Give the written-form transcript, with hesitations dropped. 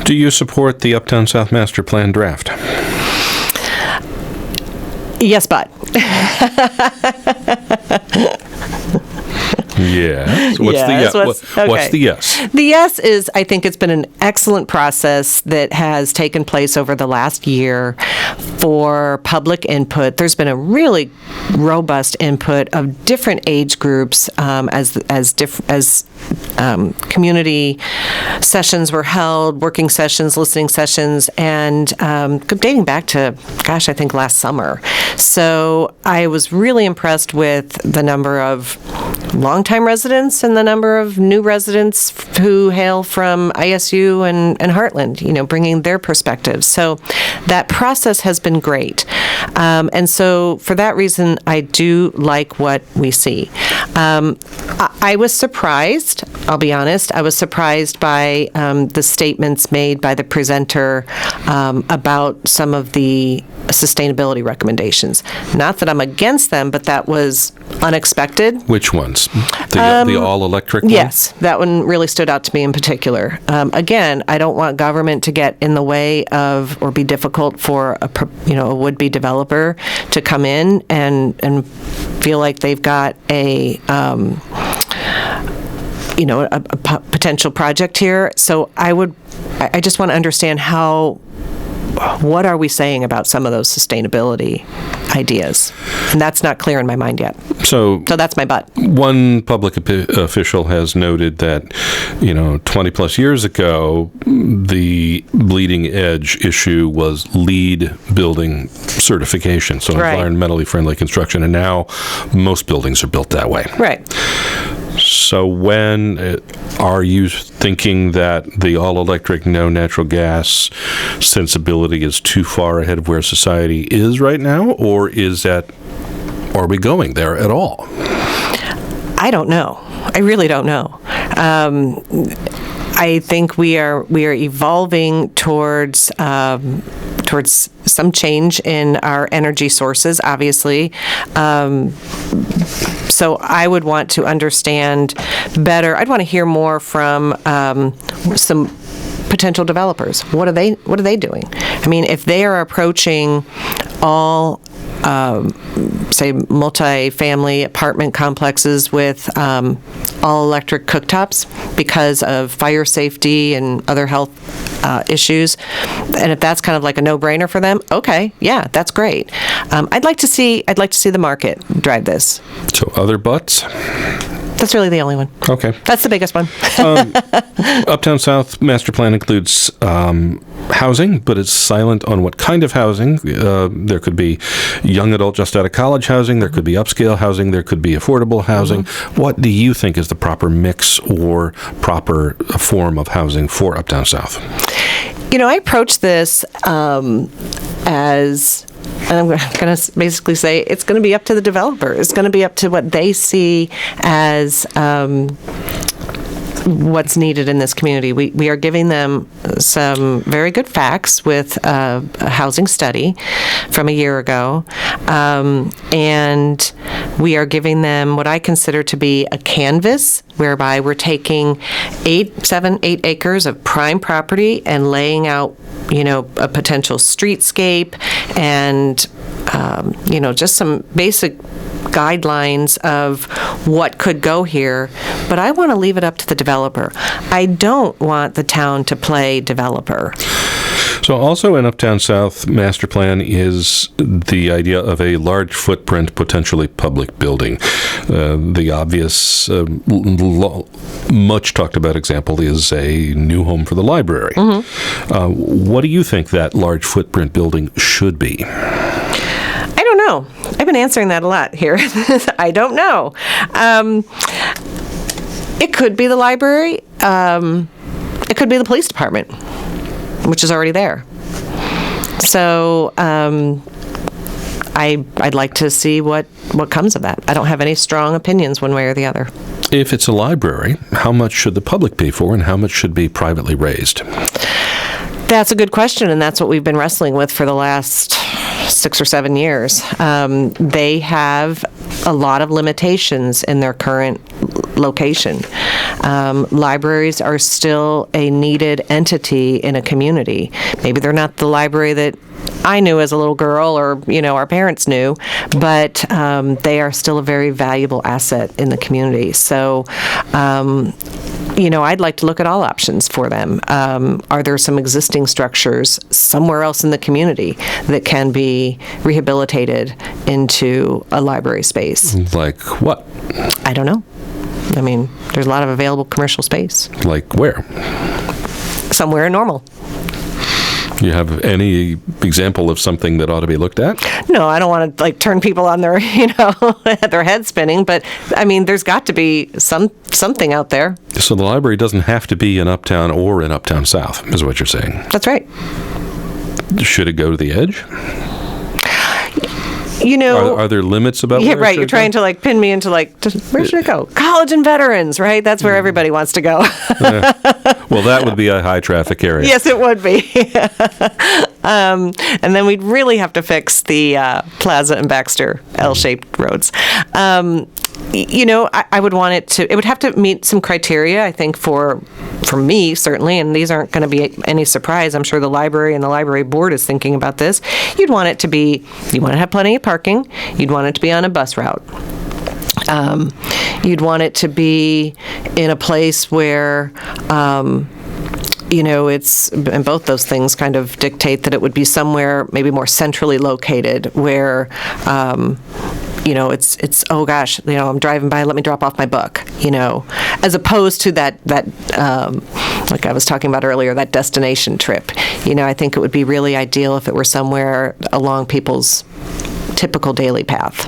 Do you support the Uptown South Master Plan draft? Yes, but. Yes. What's the yes? The yes is, I think it's been an excellent process that has taken place over the last year for public input. There's been a really robust input of different age groups as community sessions were held, working sessions, listening sessions, and dating back to, I think last summer. So I was really impressed with the number of longtime residents and the number of new residents who hail from ISU and Heartland, bringing their perspectives. So that process has been great. And so for that reason, I do like what we see. I was surprised, I'll be honest, I was surprised by the statements made by the presenter about some of the sustainability recommendations. Not that I'm against them, but that was unexpected. Which ones? The all-electric one? Yes, that one really stood out to me in particular. Again, I don't want government to get in the way of or be difficult for a would-be developer to come in and feel like they've got a potential project here. So I just want to understand what are we saying about some of those sustainability ideas? And that's not clear in my mind yet. So that's my but. One public official has noted that, 20 plus years ago, the bleeding edge issue was LEED building certification, so right. Environmentally friendly construction, and now most buildings are built that way. Right. So when are you thinking that the all-electric, no natural gas sensibility is too far ahead of where society is right now, or are we going there at all? I don't know. I really don't know. I think we are evolving towards some change in our energy sources, obviously. So I would want to understand better. I'd want to hear more from some potential developers. What are they doing? I mean, if they are approaching all say multi-family apartment complexes with all-electric cooktops because of fire safety and other health issues, and if that's kind of like a no-brainer for them, okay, yeah, that's great. I'd like to see the market drive this. So other buts? That's really the only one. Okay. That's the biggest one. Uptown South Master Plan includes housing, but it's silent on what kind of housing. There could be young adult just out of college housing. There could be upscale housing. There could be affordable housing. Mm-hmm. What do you think is the proper mix or proper form of housing for Uptown South? I approach this as... And I'm going to basically say it's going to be up to the developer. It's going to be up to what they see as what's needed in this community. We are giving them some very good facts with a housing study from a year ago, and we are giving them what I consider to be a canvas, whereby we're taking 8 acres of prime property and laying out a potential streetscape and just some basic guidelines of what could go here, but I want to leave it up to the developer. I don't want the town to play developer. So also in Uptown South Master Plan is the idea of a large footprint, potentially public building. The obvious, much talked about example is a new home for the library. Mm-hmm. What do you think that large footprint building should be? I don't know. I've been answering that a lot here. I don't know. It could be the library. It could be the police department, which is already there. So I'd like to see what comes of that. I don't have any strong opinions one way or the other. If it's a library, how much should the public pay for and how much should be privately raised? That's a good question, and that's what we've been wrestling with for the last 6 or 7 years. They have a lot of limitations in their current location. Libraries are still a needed entity in a community. Maybe they're not the library that I knew as a little girl, or our parents knew, but they are still a very valuable asset in the community. So I'd like to look at all options for them. Are there some existing structures somewhere else in the community that can be rehabilitated into a library space? Like what? I don't know. I mean, there's a lot of available commercial space. Like where? Somewhere in Normal. You have any example of something that ought to be looked at? No, I don't want to turn people on their, their head spinning, but I mean, there's got to be something out there. So the library doesn't have to be in Uptown or in Uptown South, is what you're saying. That's right. Should it go to the edge? Are there limits about where right. You're trying to pin me into where should it go? College and veterans, right? That's where everybody wants to go. Well, that would be a high traffic area. Yes, it would be. And then we'd really have to fix the Plaza and Baxter L-shaped roads. I would want it would have to meet some criteria, I think, for me, certainly, and these aren't going to be any surprise. I'm sure the library and the library board is thinking about this. You want to have plenty of parking. You'd want it to be on a bus route. You'd want it to be in a place where, it's, and both those things kind of dictate that it would be somewhere maybe more centrally located where, it's oh gosh, I'm driving by, let me drop off my book, as opposed to that like I was talking about earlier, that destination trip. I think it would be really ideal if it were somewhere along people's typical daily path.